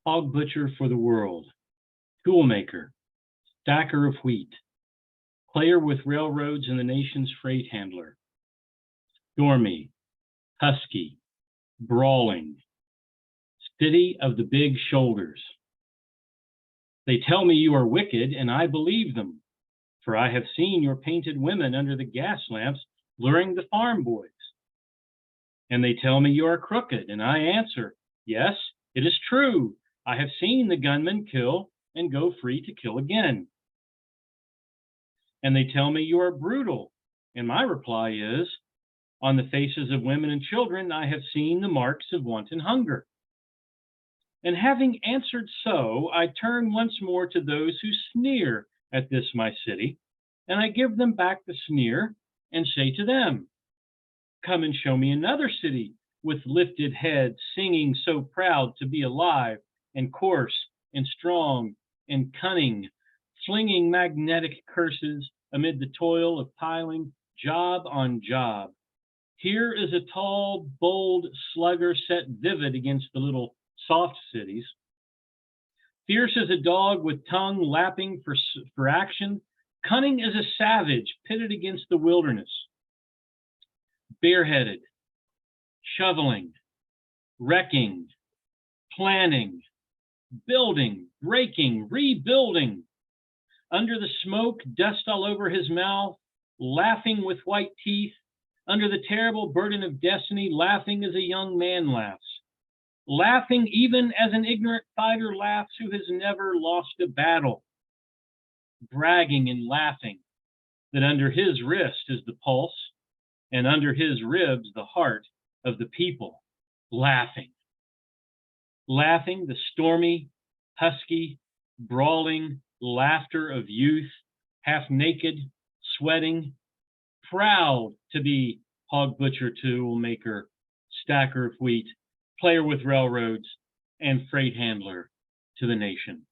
hog butcher for the world, toolmaker, stacker of wheat, player with railroads and the nation's freight handler, stormy, husky, brawling, city of the big shoulders. They tell me you are wicked, and I believe them, for I have seen your painted women under the gas lamps luring the farm boys. And they tell me you are crooked, and I answer, yes, it is true. I have seen the gunmen kill and go free to kill again. And they tell me you are brutal, and my reply is, on the faces of women and children, I have seen the marks of want and hunger. And having answered so, I turn once more to those who sneer at this my city, and I give them back the sneer and say to them, come and show me another city with lifted head, singing so proud to be alive and coarse and strong and cunning, flinging magnetic curses amid the toil of piling job on job. Here is a tall, bold slugger set vivid against the little soft cities. Fierce as a dog with tongue lapping for action, cunning as a savage pitted against the wilderness. Bareheaded, shoveling, wrecking, planning, building, breaking, rebuilding. Under the smoke, dust all over his mouth, laughing with white teeth. Under the terrible burden of destiny, laughing as a young man laughs. Laughing even as an ignorant fighter laughs who has never lost a battle. Bragging and laughing that under his wrist is the pulse, and under his ribs the heart of the people. Laughing. Laughing the stormy, husky, brawling laughter of youth, half naked, sweating, proud to be hog butcher, tool maker, stacker of wheat, player with railroads, and freight handler to the nation.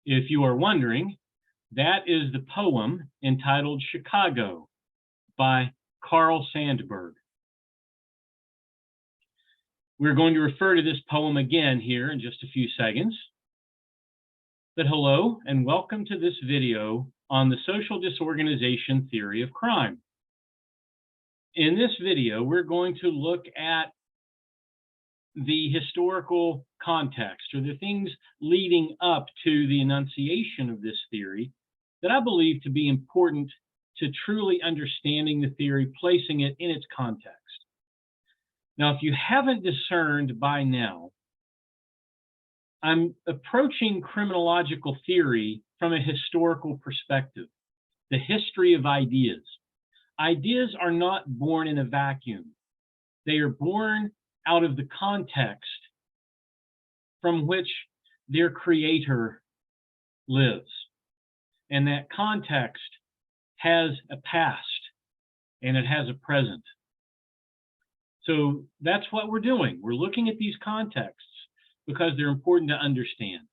If you are wondering, that is the poem entitled Chicago by Carl Sandburg. We're going to refer to this poem again here in just a few seconds. But hello and welcome to this video on the social disorganization theory of crime. In this video, we're going to look at the historical context or the things leading up to the enunciation of this theory that I believe to be important to truly understanding the theory, placing it in its context. Now, if you haven't discerned by now, I'm approaching criminological theory from a historical perspective, the history of ideas. Ideas are not born in a vacuum. They are born out of the context from which their creator lives. And that context has a past and it has a present. So that's what we're doing. We're looking at these contexts because they're important to understand.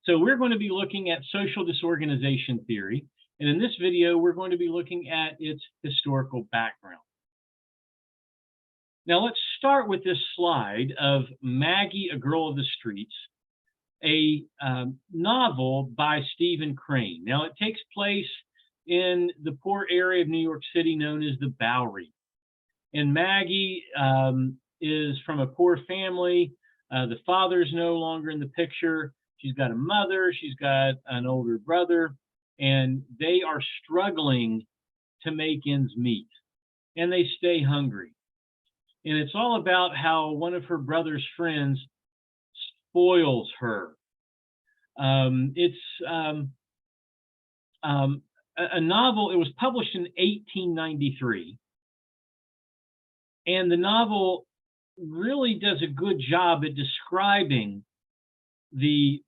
So we're going to be looking at social disorganization theory. And in this video, we're going to be looking at its historical background. Now let's start with this slide of Maggie, a Girl of the Streets, a novel by Stephen Crane. Now it takes place in the poor area of New York City known as the Bowery. And Maggie is from a poor family. The father's no longer in the picture. She's got a mother, she's got an older brother, and they are struggling to make ends meet. And they stay hungry. And it's all about how one of her brother's friends spoils her. It's a novel. It was published in 1893. And the novel really does a good job at describing the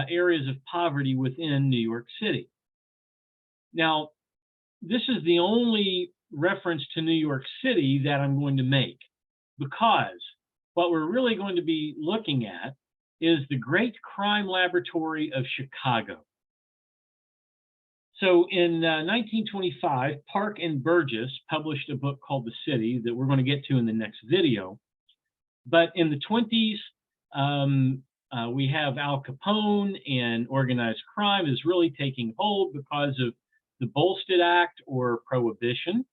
areas of poverty within New York City. Now, this is the only reference to New York City that I'm going to make, because what we're really going to be looking at is the great crime laboratory of Chicago. So in 1925, Park and Burgess published a book called The City that we're going to get to in the next video. But in the 20s, we have Al Capone, and organized crime is really taking hold because of the Volstead Act or Prohibition.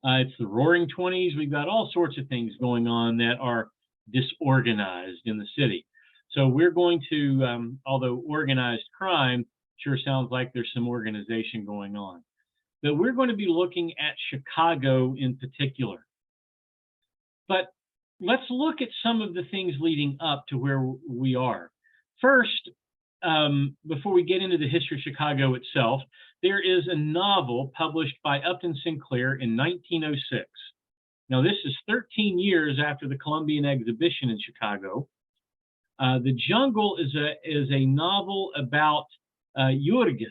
It's the Roaring 20s. We've got all sorts of things going on that are disorganized in the city. So we're going to, although organized crime sure sounds like there's some organization going on, but we're going to be looking at Chicago in particular. But let's look at some of the things leading up to where we are. First, before we get into the history of Chicago itself, there is a novel published by Upton Sinclair in 1906. Now, this is 13 years after the Columbian Exhibition in Chicago. The Jungle is a novel about Jurgis,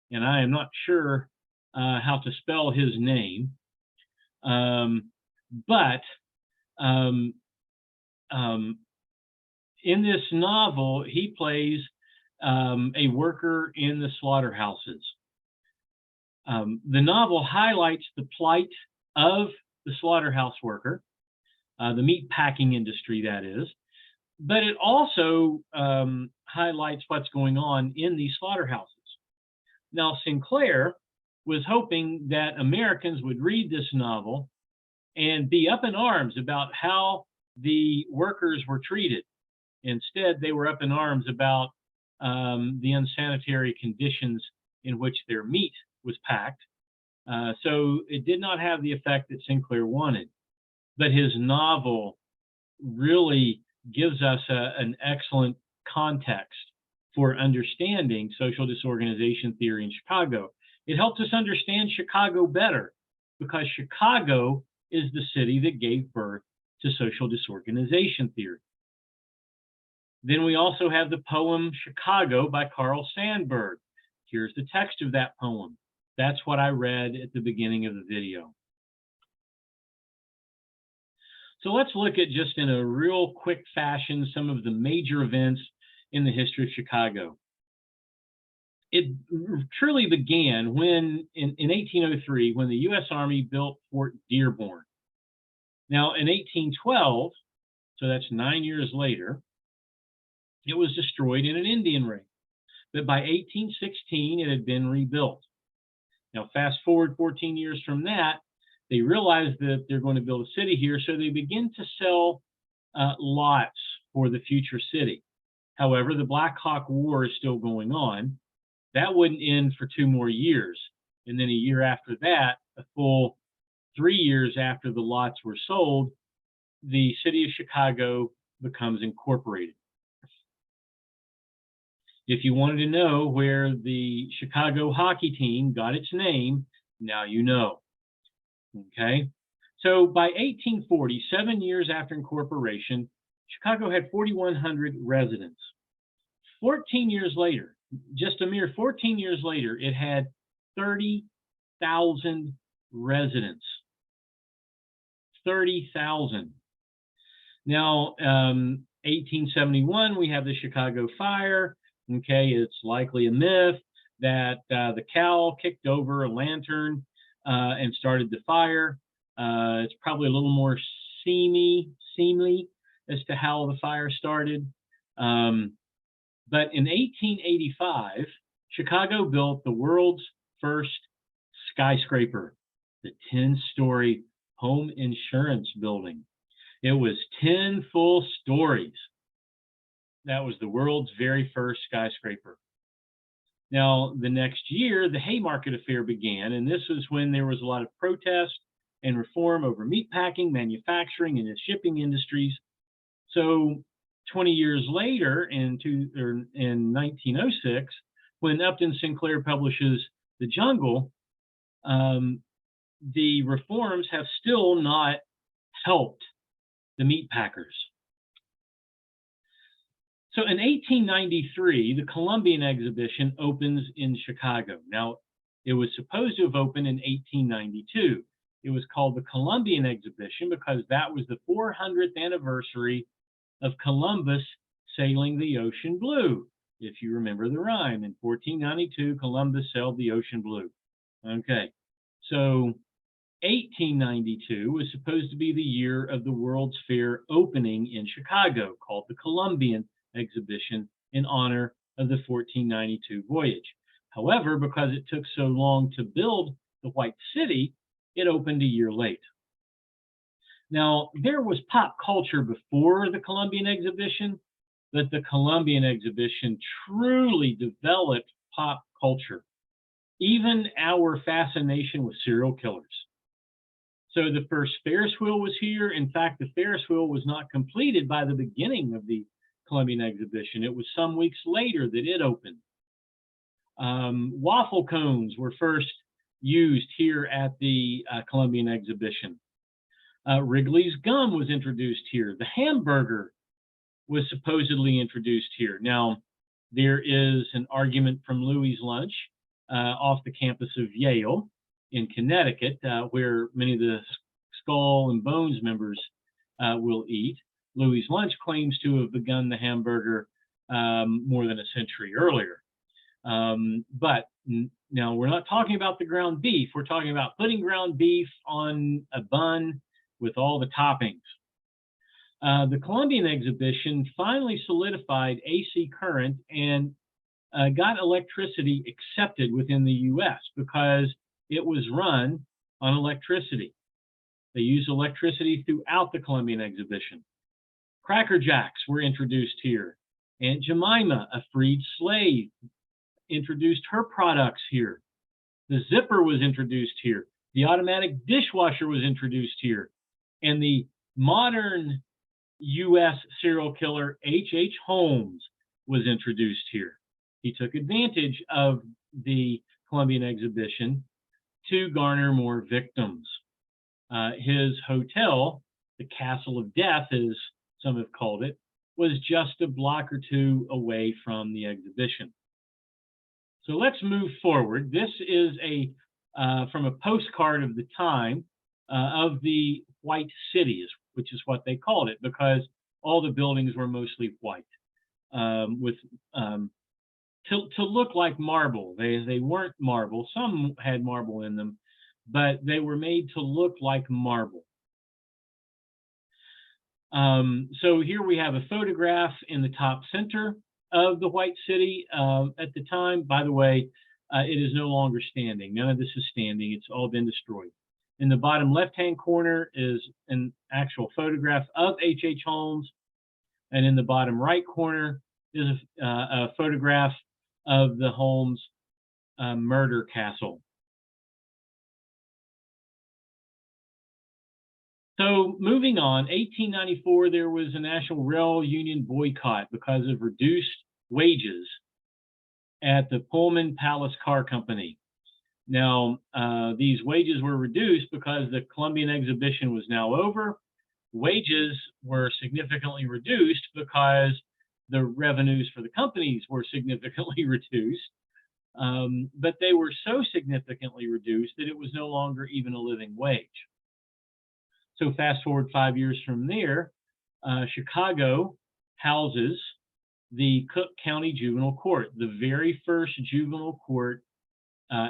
and I am not sure how to spell his name, but in this novel, he plays a worker in the slaughterhouses. The novel highlights the plight of the slaughterhouse worker, the meat packing industry, that is, but it also highlights what's going on in these slaughterhouses. Now, Sinclair was hoping that Americans would read this novel and be up in arms about how the workers were treated. Instead, they were up in arms about the unsanitary conditions in which their meat was packed. So it did not have the effect that Sinclair wanted. But his novel really gives us an excellent context for understanding social disorganization theory in Chicago. It helps us understand Chicago better because Chicago is the city that gave birth to social disorganization theory. Then we also have the poem Chicago by Carl Sandburg. Here's the text of that poem. That's what I read at the beginning of the video. So let's look at, just in a real quick fashion, some of the major events in the history of Chicago. It truly began when, in 1803, when the U.S. Army built Fort Dearborn. Now, in 1812, so that's 9 years later, it was destroyed in an Indian raid. But by 1816, it had been rebuilt. Now, fast forward 14 years from that, they realized that they're going to build a city here, so they begin to sell lots for the future city. However, the Black Hawk War is still going on. That wouldn't end for 2 more years. And then a year after that, a full 3 years after the lots were sold, the city of Chicago becomes incorporated. If you wanted to know where the Chicago hockey team got its name, now you know. Okay, so by 1840, 7 years after incorporation, Chicago had 4,100 residents. 14 years later, just a mere 14 years later, it had 30,000 residents. 30,000. Now, 1871, we have the Chicago Fire. Okay, it's likely a myth that the cow kicked over a lantern and started the fire. It's probably a little more seemly as to how the fire started. But in 1885, Chicago built the world's first skyscraper, the 10-story home insurance building. It was 10 full stories. That was the world's very first skyscraper. Now, the next year, the Haymarket Affair began, and this was when there was a lot of protest and reform over meatpacking, manufacturing, and the shipping industries. So 20 years later, in 1906, when Upton Sinclair publishes The Jungle, the reforms have still not helped the meatpackers. So in 1893, the Columbian Exhibition opens in Chicago. Now, it was supposed to have opened in 1892. It was called the Columbian Exhibition because that was the 400th anniversary of Columbus sailing the ocean blue. if you remember the rhyme. In 1492, Columbus sailed the ocean blue. Okay, so 1892 was supposed to be the year of the World's Fair opening in Chicago, called the Columbian Exhibition, in honor of the 1492 voyage. However, because it took so long to build the White City, it opened a year late. Now, there was pop culture before the Columbian Exhibition, but the Columbian Exhibition truly developed pop culture, even our fascination with serial killers. So the first Ferris wheel was here. In fact, the Ferris wheel was not completed by the beginning of the Columbian Exhibition. It was some weeks later that it opened. Waffle cones were first used here at the Columbian Exhibition. Wrigley's gum was introduced here. The hamburger was supposedly introduced here. Now, there is an argument from Louis' Lunch off the campus of Yale in Connecticut, where many of the Skull and Bones members will eat. Louis' Lunch claims to have begun the hamburger more than a century earlier. But now we're not talking about the ground beef. We're talking about putting ground beef on a bun with all the toppings. The Columbian Exhibition finally solidified AC current and got electricity accepted within the US because it was run on electricity. They used electricity throughout the Columbian Exhibition. Cracker Jacks were introduced here. Aunt Jemima, a freed slave, introduced her products here. The zipper was introduced here. The automatic dishwasher was introduced here. And the modern US serial killer H.H. Holmes was introduced here. He took advantage of the Columbian Exhibition to garner more victims. His hotel, the Castle of Death, as some have called it, was just a block or two away from the exhibition. So let's move forward. This is from a postcard of the time of the White City, which is what they called it, because all the buildings were mostly white, to look like marble. They weren't marble. Some had marble in them, but they were made to look like marble. So here we have a photograph in the top center of the White City at the time. By the way, it is no longer standing. None of this is standing. It's all been destroyed. In the bottom left-hand corner is an actual photograph of H.H. Holmes. And in the bottom right corner is a photograph of the Holmes murder castle. So moving on, 1894, there was a National Rail Union boycott because of reduced wages at the Pullman Palace Car Company. Now, these wages were reduced because the Columbian Exhibition was now over. Wages were significantly reduced because the revenues for the companies were significantly reduced. But they were so significantly reduced that it was no longer even a living wage. So fast forward 5 years from there, Chicago houses the Cook County Juvenile Court, the very first juvenile court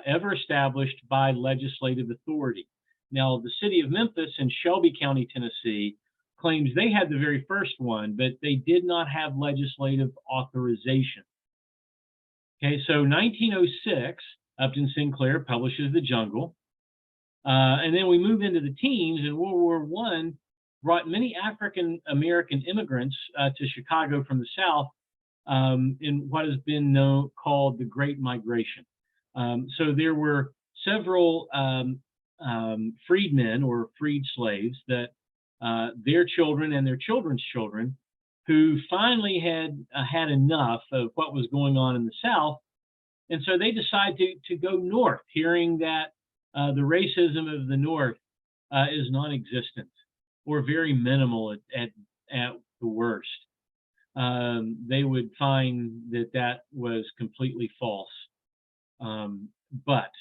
ever established by legislative authority. Now, the city of Memphis and Shelby County, Tennessee, claims they had the very first one, but they did not have legislative authorization. Okay, so 1906, Upton Sinclair publishes The Jungle. And then we move into the teens, and World War I brought many African American immigrants to Chicago from the South in what has been called the Great Migration. So there were several freedmen or freed slaves that their children and their children's children who finally had enough of what was going on in the South. And so they decided to go north, hearing that the racism of the North is non-existent or very minimal at the worst. They would find that was completely false. But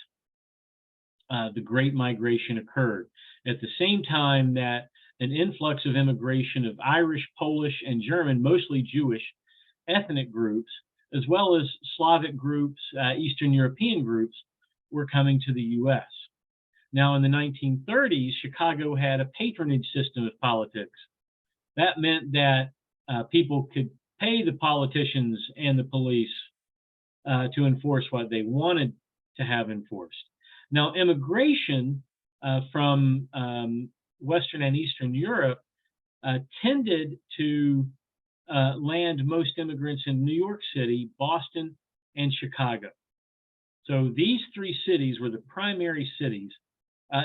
the Great Migration occurred at the same time that an influx of immigration of Irish, Polish, and German, mostly Jewish, ethnic groups as well as Slavic groups, Eastern European groups, were coming to the U.S. Now, in the 1930s, Chicago had a patronage system of politics. That meant that people could pay the politicians and the police to enforce what they wanted to have enforced. Now, immigration from Western and Eastern Europe tended to land most immigrants in New York City, Boston, and Chicago. So these three cities were the primary cities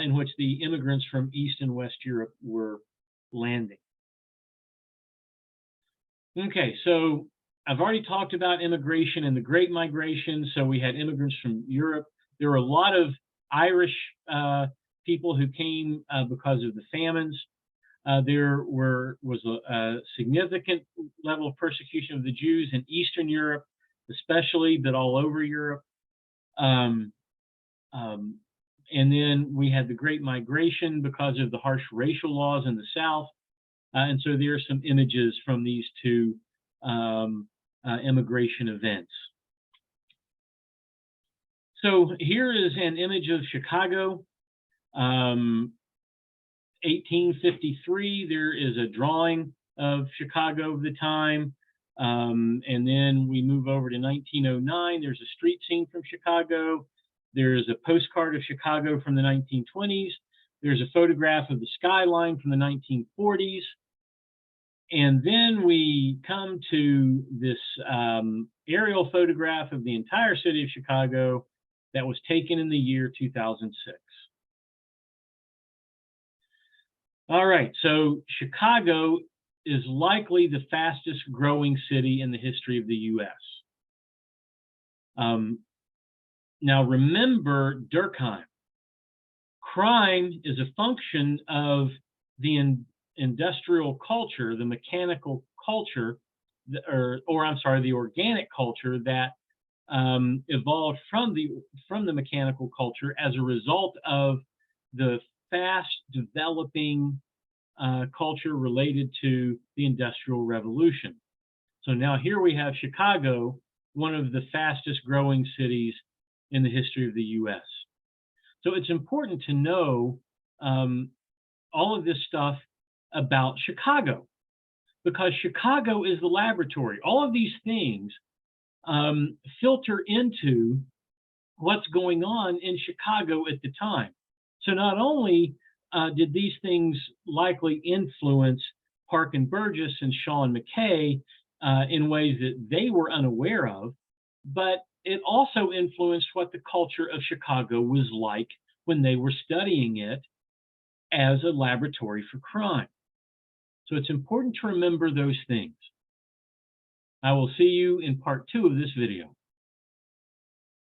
in which the immigrants from East and West Europe were landing. Okay, so I've already talked about immigration and the Great Migration. So we had immigrants from Europe. There were a lot of Irish people who came because of the famines. There was a significant level of persecution of the Jews in Eastern Europe, especially, but all over Europe. And then we had the Great Migration because of the harsh racial laws in the South. And so there are some images from these two immigration events. So here is an image of Chicago. 1853, there is a drawing of Chicago of the time. And then we move over to 1909. There's a street scene from Chicago. There's a postcard of Chicago from the 1920s. There's a photograph of the skyline from the 1940s. And then we come to this aerial photograph of the entire city of Chicago that was taken in the year 2006. All right, so Chicago is likely the fastest growing city in the history of the U.S. Now remember Durkheim. Crime is a function of the industrial culture, the mechanical culture, or I'm sorry, the organic culture that evolved from the mechanical culture as a result of the fast developing culture related to the Industrial Revolution. So now here we have Chicago, one of the fastest growing cities in the history of the U.S. So it's important to know all of this stuff about Chicago, because Chicago is the laboratory. All of these things filter into what's going on in Chicago at the time. So not only did these things likely influence Parkin Burgess and Sean McKay in ways that they were unaware of, but it also influenced what the culture of Chicago was like when they were studying it as a laboratory for crime. So it's important to remember those things. I will see you in part 2 of this video.